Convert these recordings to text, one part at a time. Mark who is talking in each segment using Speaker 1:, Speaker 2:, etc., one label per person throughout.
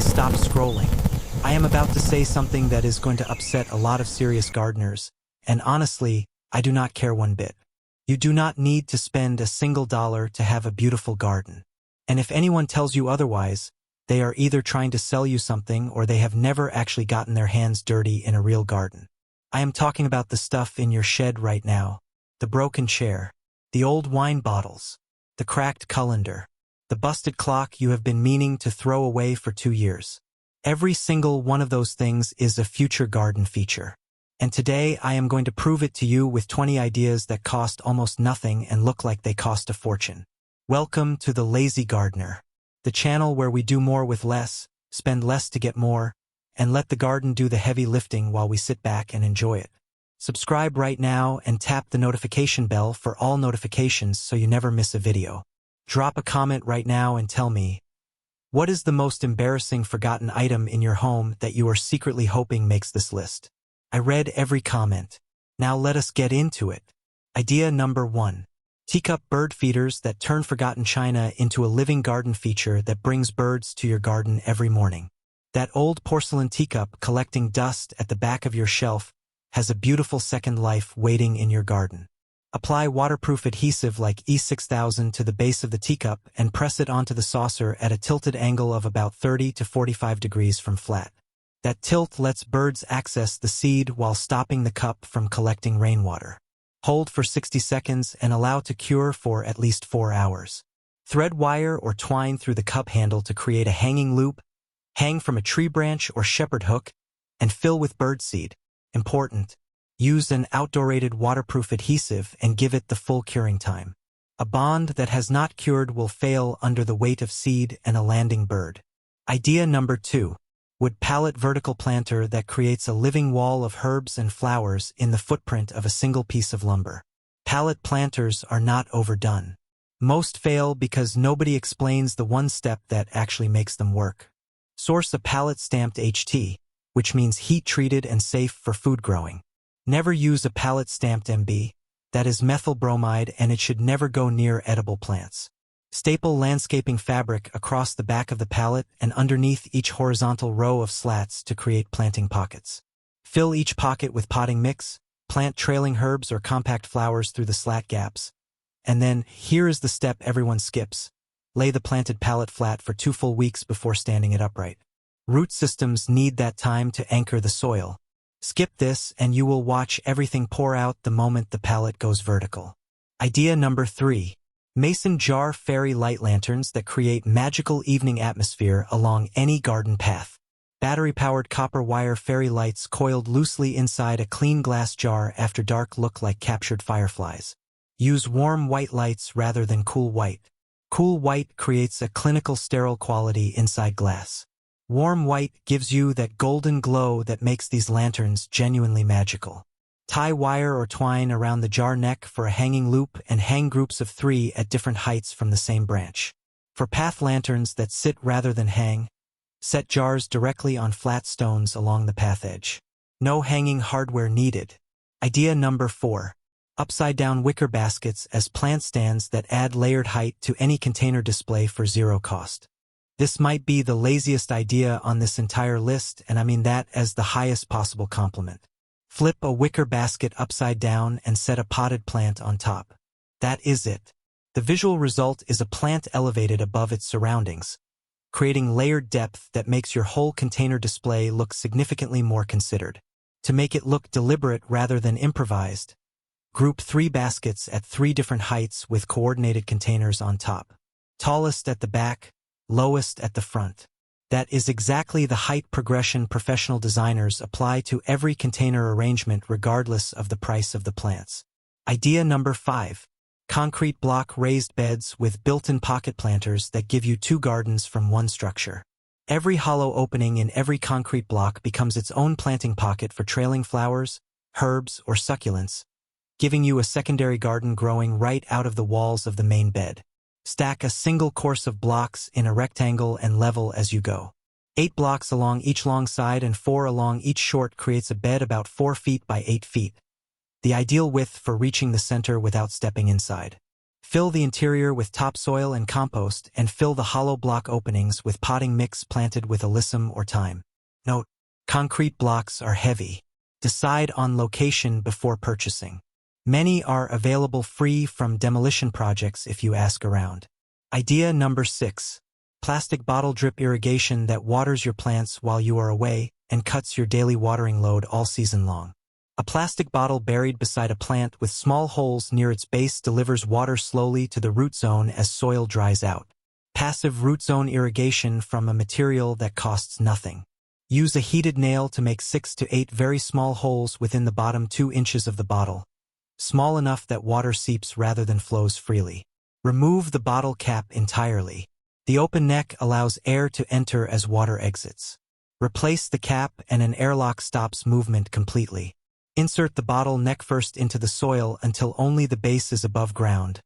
Speaker 1: stop scrolling. I am about to say something that is going to upset a lot of serious gardeners, and honestly, I do not care one bit. You do not need to spend a single dollar to have a beautiful garden. And if anyone tells you otherwise, they are either trying to sell you something or they have never actually gotten their hands dirty in a real garden. I am talking about the stuff in your shed right now. The broken chair, the old wine bottles, the cracked colander, the busted clock you have been meaning to throw away for 2 years. Every single one of those things is a future garden feature. And today I am going to prove it to you with 20 ideas that cost almost nothing and look like they cost a fortune. Welcome to The Lazy Gardener, the channel where we do more with less, spend less to get more, and let the garden do the heavy lifting while we sit back and enjoy it. Subscribe right now and tap the notification bell for all notifications so you never miss a video. Drop a comment right now and tell me, what is the most embarrassing forgotten item in your home that you are secretly hoping makes this list? I read every comment. Now let us get into it. Idea number 1. Teacup bird feeders that turn forgotten china into a living garden feature that brings birds to your garden every morning. That old porcelain teacup collecting dust at the back of your shelf has a beautiful second life waiting in your garden. Apply waterproof adhesive like E6000 to the base of the teacup and press it onto the saucer at a tilted angle of about 30 to 45 degrees from flat. That tilt lets birds access the seed while stopping the cup from collecting rainwater. Hold for 60 seconds and allow to cure for at least 4 hours. Thread wire or twine through the cup handle to create a hanging loop, hang from a tree branch or shepherd hook, and fill with birdseed. Important. Use an outdoor-rated waterproof adhesive and give it the full curing time. A bond that has not cured will fail under the weight of seed and a landing bird. Idea number 2. Wood pallet vertical planter that creates a living wall of herbs and flowers in the footprint of a single piece of lumber. Pallet planters are not overdone. Most fail because nobody explains the one step that actually makes them work. Source a pallet-stamped HT, which means heat-treated and safe for food growing. Never use a pallet-stamped MB, that is methyl bromide, and it should never go near edible plants. Staple landscaping fabric across the back of the pallet and underneath each horizontal row of slats to create planting pockets. Fill each pocket with potting mix, plant trailing herbs or compact flowers through the slat gaps. And then, here is the step everyone skips. Lay the planted pallet flat for 2 full weeks before standing it upright. Root systems need that time to anchor the soil. Skip this and you will watch everything pour out the moment the pallet goes vertical. Idea number 3. Mason jar fairy light lanterns that create magical evening atmosphere along any garden path. Battery-powered copper wire fairy lights coiled loosely inside a clean glass jar after dark look like captured fireflies. Use warm white lights rather than cool white. Cool white creates a clinical sterile quality inside glass. Warm white gives you that golden glow that makes these lanterns genuinely magical. Tie wire or twine around the jar neck for a hanging loop and hang groups of 3 at different heights from the same branch. For path lanterns that sit rather than hang, set jars directly on flat stones along the path edge. No hanging hardware needed. Idea number 4. Upside-down wicker baskets as plant stands that add layered height to any container display for 0 cost. This might be the laziest idea on this entire list, and I mean that as the highest possible compliment. Flip a wicker basket upside down and set a potted plant on top. That is it. The visual result is a plant elevated above its surroundings, creating layered depth that makes your whole container display look significantly more considered. To make it look deliberate rather than improvised, group 3 baskets at 3 different heights with coordinated containers on top. Tallest at the back, lowest at the front. That is exactly the height progression professional designers apply to every container arrangement regardless of the price of the plants. Idea number 5. Concrete block raised beds with built-in pocket planters that give you 2 gardens from one structure. Every hollow opening in every concrete block becomes its own planting pocket for trailing flowers, herbs, or succulents, giving you a secondary garden growing right out of the walls of the main bed. Stack a single course of blocks in a rectangle and level as you go. 8 blocks along each long side and 4 along each short creates a bed about 4 feet by 8 feet. The ideal width for reaching the center without stepping inside. Fill the interior with topsoil and compost and fill the hollow block openings with potting mix planted with alyssum or thyme. Note: concrete blocks are heavy. Decide on location before purchasing. Many are available free from demolition projects if you ask around. Idea number 6. Plastic bottle drip irrigation that waters your plants while you are away and cuts your daily watering load all season long. A plastic bottle buried beside a plant with small holes near its base delivers water slowly to the root zone as soil dries out. Passive root zone irrigation from a material that costs nothing. Use a heated nail to make 6 to 8 very small holes within the bottom 2 inches of the bottle, small enough that water seeps rather than flows freely. Remove the bottle cap entirely. The open neck allows air to enter as water exits. Replace the cap and an airlock stops movement completely. Insert the bottle neck first into the soil until only the base is above ground.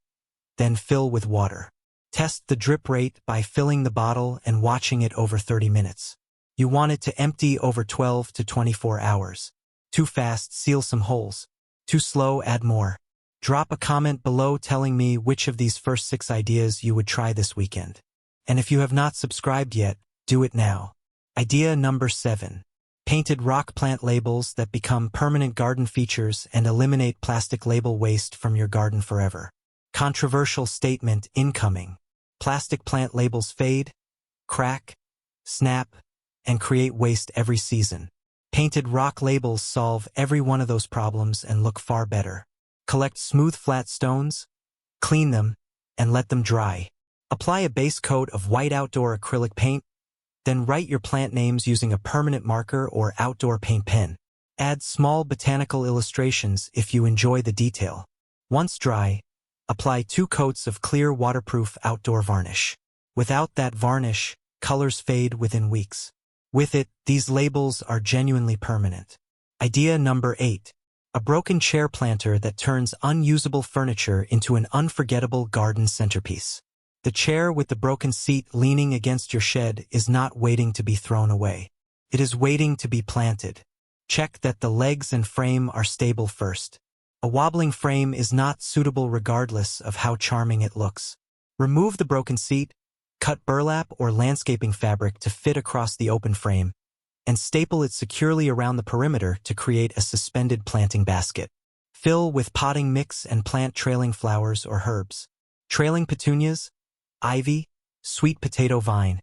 Speaker 1: Then fill with water. Test the drip rate by filling the bottle and watching it over 30 minutes. You want it to empty over 12 to 24 hours. Too fast, seal some holes. Too slow, add more. Drop a comment below telling me which of these first 6 ideas you would try this weekend. And if you have not subscribed yet, do it now. Idea number 7. Painted rock plant labels that become permanent garden features and eliminate plastic label waste from your garden forever. Controversial statement incoming. Plastic plant labels fade, crack, snap, and create waste every season. Painted rock labels solve every one of those problems and look far better. Collect smooth flat stones, clean them, and let them dry. Apply a base coat of white outdoor acrylic paint, then write your plant names using a permanent marker or outdoor paint pen. Add small botanical illustrations if you enjoy the detail. Once dry, apply 2 coats of clear waterproof outdoor varnish. Without that varnish, colors fade within weeks. With it, these labels are genuinely permanent. Idea number 8. A broken chair planter that turns unusable furniture into an unforgettable garden centerpiece. The chair with the broken seat leaning against your shed is not waiting to be thrown away. It is waiting to be planted. Check that the legs and frame are stable first. A wobbling frame is not suitable regardless of how charming it looks. Remove the broken seat, cut burlap or landscaping fabric to fit across the open frame, and staple it securely around the perimeter to create a suspended planting basket. Fill with potting mix and plant trailing flowers or herbs. Trailing petunias, ivy, sweet potato vine,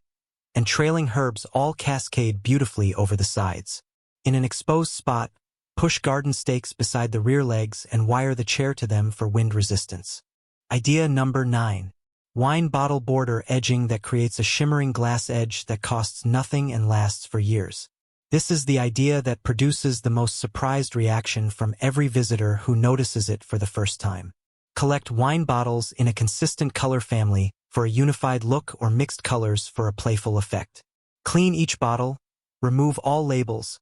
Speaker 1: and trailing herbs all cascade beautifully over the sides. In an exposed spot, push garden stakes beside the rear legs and wire the chair to them for wind resistance. Idea number 9. Wine bottle border edging that creates a shimmering glass edge that costs nothing and lasts for years. This is the idea that produces the most surprised reaction from every visitor who notices it for the first time. Collect wine bottles in a consistent color family for a unified look or mixed colors for a playful effect. Clean each bottle, remove all labels,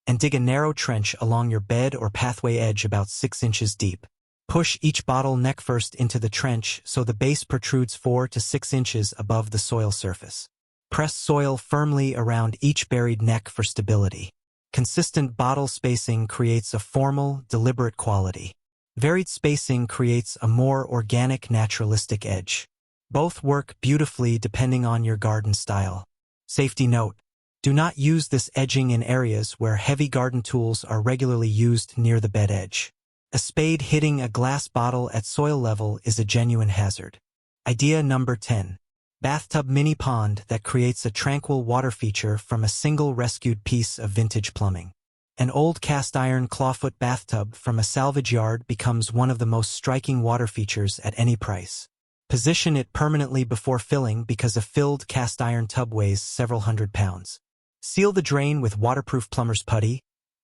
Speaker 1: and dig a narrow trench along your bed or pathway edge about 6 inches deep. Push each bottle neck first into the trench so the base protrudes 4 to 6 inches above the soil surface. Press soil firmly around each buried neck for stability. Consistent bottle spacing creates a formal, deliberate quality. Varied spacing creates a more organic, naturalistic edge. Both work beautifully depending on your garden style. Safety note: do not use this edging in areas where heavy garden tools are regularly used near the bed edge. A spade hitting a glass bottle at soil level is a genuine hazard. Idea number 10. Bathtub mini pond that creates a tranquil water feature from a single rescued piece of vintage plumbing. An old cast iron clawfoot bathtub from a salvage yard becomes one of the most striking water features at any price. Position it permanently before filling because a filled cast iron tub weighs several hundred pounds. Seal the drain with waterproof plumber's putty,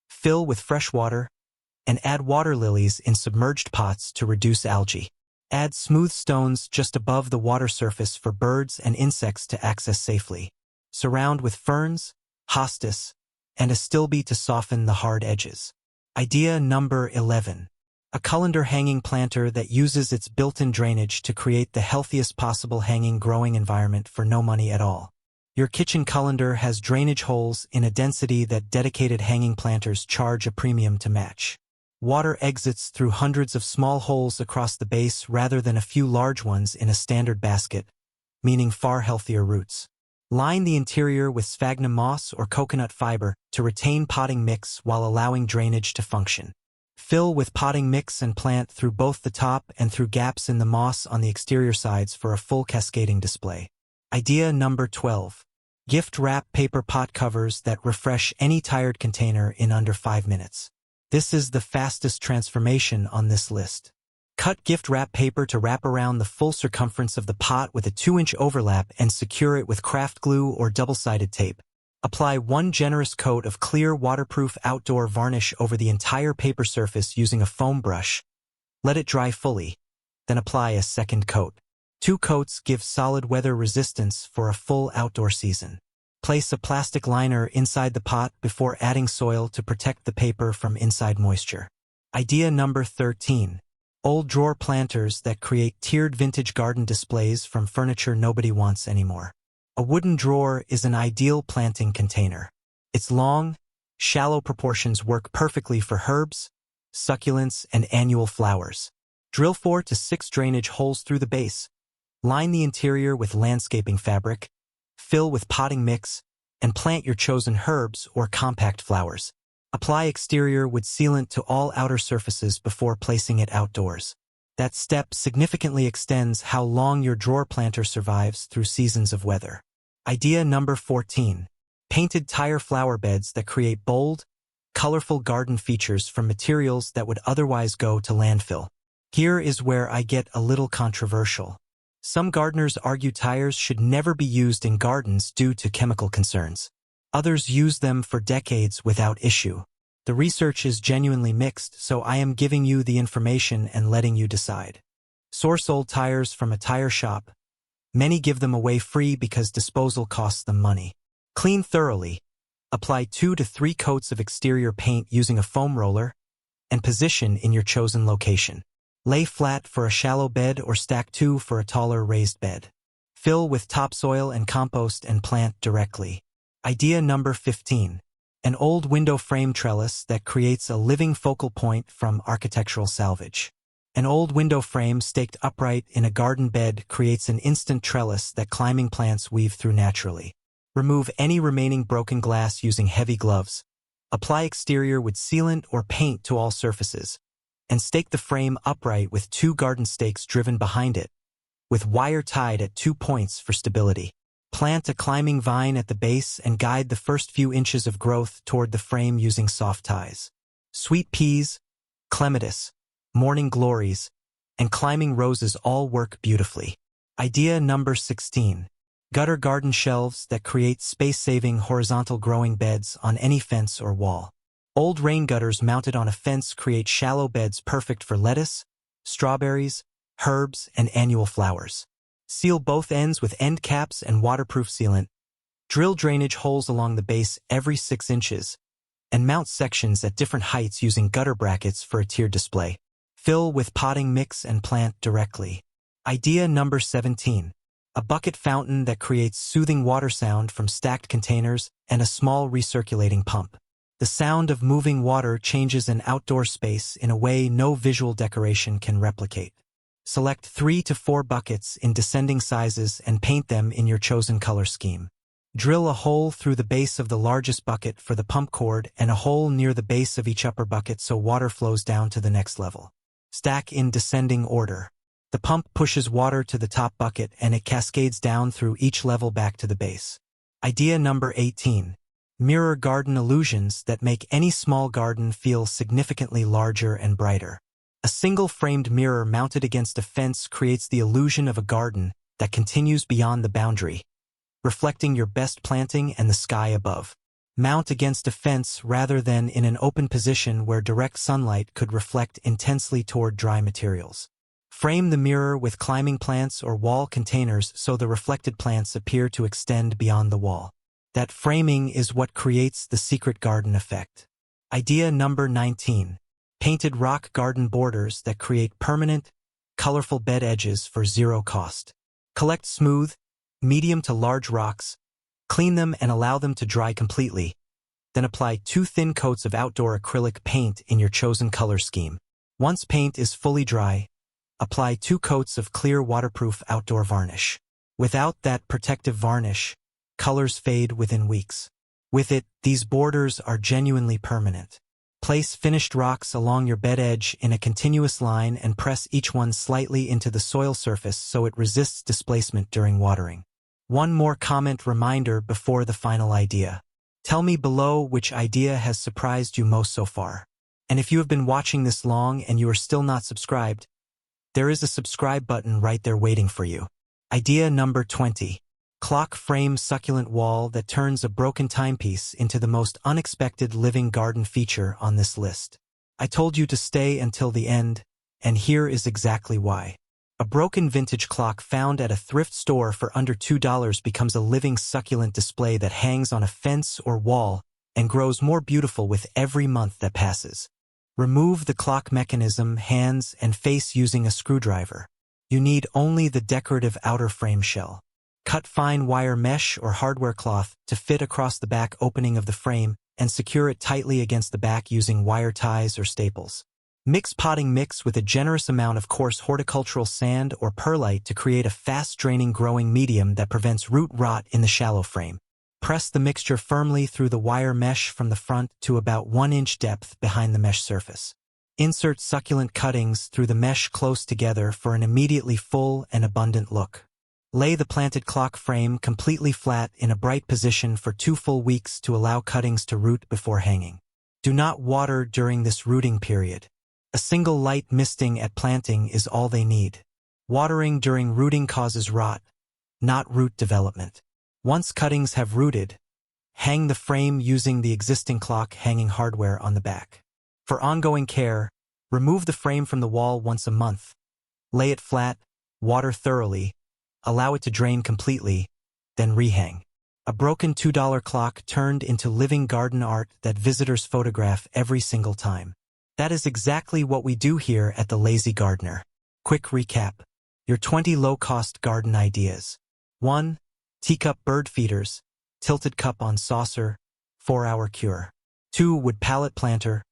Speaker 1: fill with fresh water, and add water lilies in submerged pots to reduce algae. Add smooth stones just above the water surface for birds and insects to access safely. Surround with ferns, hostas, and a stilby to soften the hard edges. Idea number 11. A colander hanging planter that uses its built-in drainage to create the healthiest possible hanging growing environment for no money at all. Your kitchen colander has drainage holes in a density that dedicated hanging planters charge a premium to match. Water exits through hundreds of small holes across the base rather than a few large ones in a standard basket, meaning far healthier roots. Line the interior with sphagnum moss or coconut fiber to retain potting mix while allowing drainage to function. Fill with potting mix and plant through both the top and through gaps in the moss on the exterior sides for a full cascading display. Idea number 12. Gift wrap paper pot covers that refresh any tired container in under 5 minutes. This is the fastest transformation on this list. Cut gift wrap paper to wrap around the full circumference of the pot with a 2-inch overlap and secure it with craft glue or double-sided tape. Apply 1 generous coat of clear waterproof outdoor varnish over the entire paper surface using a foam brush. Let it dry fully, then apply a second coat. 2 coats give solid weather resistance for a full outdoor season. Place a plastic liner inside the pot before adding soil to protect the paper from inside moisture. Idea number 13. Old drawer planters that create tiered vintage garden displays from furniture nobody wants anymore. A wooden drawer is an ideal planting container. Its long, shallow proportions work perfectly for herbs, succulents, and annual flowers. Drill 4 to 6 drainage holes through the base. Line the interior with landscaping fabric, fill with potting mix, and plant your chosen herbs or compact flowers. Apply exterior wood sealant to all outer surfaces before placing it outdoors. That step significantly extends how long your drawer planter survives through seasons of weather. Idea number 14. Painted tire flower beds that create bold, colorful garden features from materials that would otherwise go to landfill. Here is where I get a little controversial. Some gardeners argue tires should never be used in gardens due to chemical concerns. Others use them for decades without issue. The research is genuinely mixed, so I am giving you the information and letting you decide. Source old tires from a tire shop. Many give them away free because disposal costs them money. Clean thoroughly. Apply 2 to 3 coats of exterior paint using a foam roller, and position in your chosen location. Lay flat for a shallow bed or stack 2 for a taller raised bed. Fill with topsoil and compost and plant directly. Idea number 15. An old window frame trellis that creates a living focal point from architectural salvage. An old window frame staked upright in a garden bed creates an instant trellis that climbing plants weave through naturally. Remove any remaining broken glass using heavy gloves. Apply exterior with sealant or paint to all surfaces, and stake the frame upright with 2 garden stakes driven behind it, with wire tied at 2 points for stability. Plant a climbing vine at the base and guide the first few inches of growth toward the frame using soft ties. Sweet peas, clematis, morning glories, and climbing roses all work beautifully. Idea number 16. Gutter garden shelves that create space-saving horizontal growing beds on any fence or wall. Old rain gutters mounted on a fence create shallow beds perfect for lettuce, strawberries, herbs, and annual flowers. Seal both ends with end caps and waterproof sealant. Drill drainage holes along the base every 6 inches, and mount sections at different heights using gutter brackets for a tiered display. Fill with potting mix and plant directly. Idea number 17. A bucket fountain that creates soothing water sound from stacked containers and a small recirculating pump. The sound of moving water changes an outdoor space in a way no visual decoration can replicate. Select 3 to 4 buckets in descending sizes and paint them in your chosen color scheme. Drill a hole through the base of the largest bucket for the pump cord and a hole near the base of each upper bucket so water flows down to the next level. Stack in descending order. The pump pushes water to the top bucket and it cascades down through each level back to the base. Idea number 18. Mirror garden illusions that make any small garden feel significantly larger and brighter. A single framed mirror mounted against a fence creates the illusion of a garden that continues beyond the boundary, reflecting your best planting and the sky above. Mount against a fence rather than in an open position where direct sunlight could reflect intensely toward dry materials. Frame the mirror with climbing plants or wall containers so the reflected plants appear to extend beyond the wall. That framing is what creates the secret garden effect. Idea number 19. Painted rock garden borders that create permanent, colorful bed edges for 0 cost. Collect smooth, medium to large rocks, clean them and allow them to dry completely, Then apply 2 thin coats of outdoor acrylic paint in your chosen color scheme. Once paint is fully dry, apply 2 coats of clear waterproof outdoor varnish. Without that protective varnish, colors fade within weeks. With it, these borders are genuinely permanent. Place finished rocks along your bed edge in a continuous line and press each one slightly into the soil surface so it resists displacement during watering. One more comment reminder before the final idea. Tell me below which idea has surprised you most so far. And if you have been watching this long and you are still not subscribed, there is a subscribe button right there waiting for you. Idea number 20. Clock frame succulent wall that turns a broken timepiece into the most unexpected living garden feature on this list. I told you to stay until the end, and here is exactly why. A broken vintage clock found at a thrift store for under $2 becomes a living succulent display that hangs on a fence or wall and grows more beautiful with every month that passes. Remove the clock mechanism, hands, and face using a screwdriver. You need only the decorative outer frame shell. Cut fine wire mesh or hardware cloth to fit across the back opening of the frame and secure it tightly against the back using wire ties or staples. Mix potting mix with a generous amount of coarse horticultural sand or perlite to create a fast-draining growing medium that prevents root rot in the shallow frame. Press the mixture firmly through the wire mesh from the front to about 1 inch depth behind the mesh surface. Insert succulent cuttings through the mesh close together for an immediately full and abundant look. Lay the planted clock frame completely flat in a bright position for 2 full weeks to allow cuttings to root before hanging. Do not water during this rooting period. A single light misting at planting is all they need. Watering during rooting causes rot, not root development. Once cuttings have rooted, hang the frame using the existing clock hanging hardware on the back. For ongoing care, remove the frame from the wall once a month. Lay it flat, water thoroughly, allow it to drain completely, then rehang. A broken $2 clock turned into living garden art that visitors photograph every single time. That is exactly what we do here at The Lazy Gardener. Quick recap. Your 20 low-cost garden ideas. 1. Teacup bird feeders, tilted cup on saucer, 4-hour cure. 2. Wood pallet planter,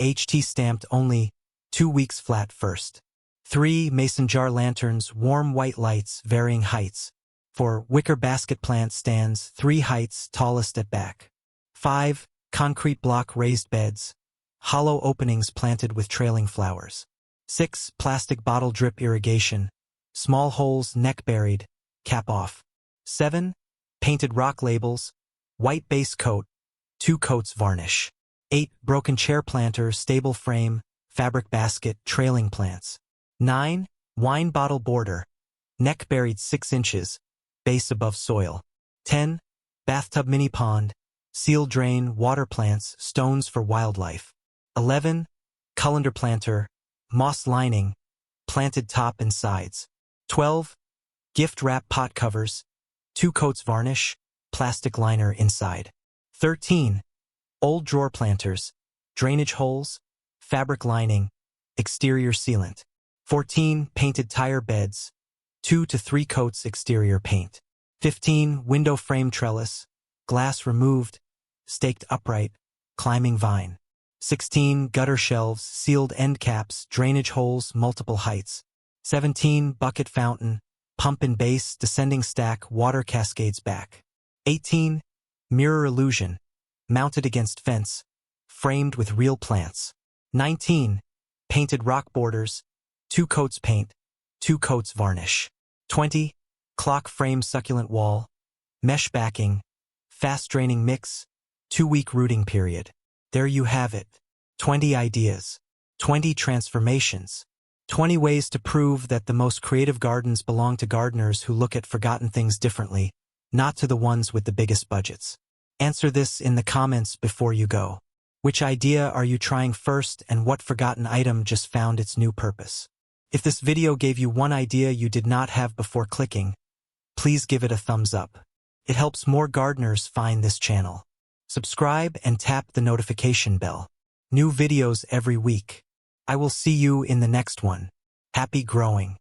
Speaker 1: HT stamped only, 2 weeks flat first. 3. Mason jar lanterns, warm white lights, varying heights. 4. Wicker basket plant stands, 3 heights, tallest at back. 5. Concrete block raised beds, hollow openings planted with trailing flowers. 6. Plastic bottle drip irrigation, small holes neck buried, cap off. 7. Painted rock labels, white base coat, 2 coats varnish. 8. Broken chair planter, stable frame, fabric basket, trailing plants. 9. Wine bottle border, neck buried 6 inches, base above soil. 10. Bathtub mini pond, seal drain, water plants, stones for wildlife. 11. Colander planter, moss lining, planted top and sides. 12. Gift wrap pot covers, 2 coats varnish, plastic liner inside. 13. Old drawer planters, drainage holes, fabric lining, exterior sealant. 14. Painted tire beds, 2 to 3 coats exterior paint. 15. Window frame trellis, glass removed, staked upright, climbing vine. 16. Gutter shelves, sealed end caps, drainage holes, multiple heights. 17. Bucket fountain, pump and base, descending stack, water cascades back. 18. Mirror illusion, mounted against fence, framed with real plants. 19. Painted rock borders, 2 coats paint, 2 coats varnish. 20. Clock frame succulent wall, mesh backing, fast draining mix, 2-week rooting period. There you have it. 20 ideas, 20 transformations, 20 ways to prove that the most creative gardens belong to gardeners who look at forgotten things differently, not to the ones with the biggest budgets. Answer this in the comments before you go. Which idea are you trying first, and what forgotten item just found its new purpose? If this video gave you one idea you did not have before clicking, please give it a thumbs up. It helps more gardeners find this channel. Subscribe and tap the notification bell. New videos every week. I will see you in the next one. Happy growing.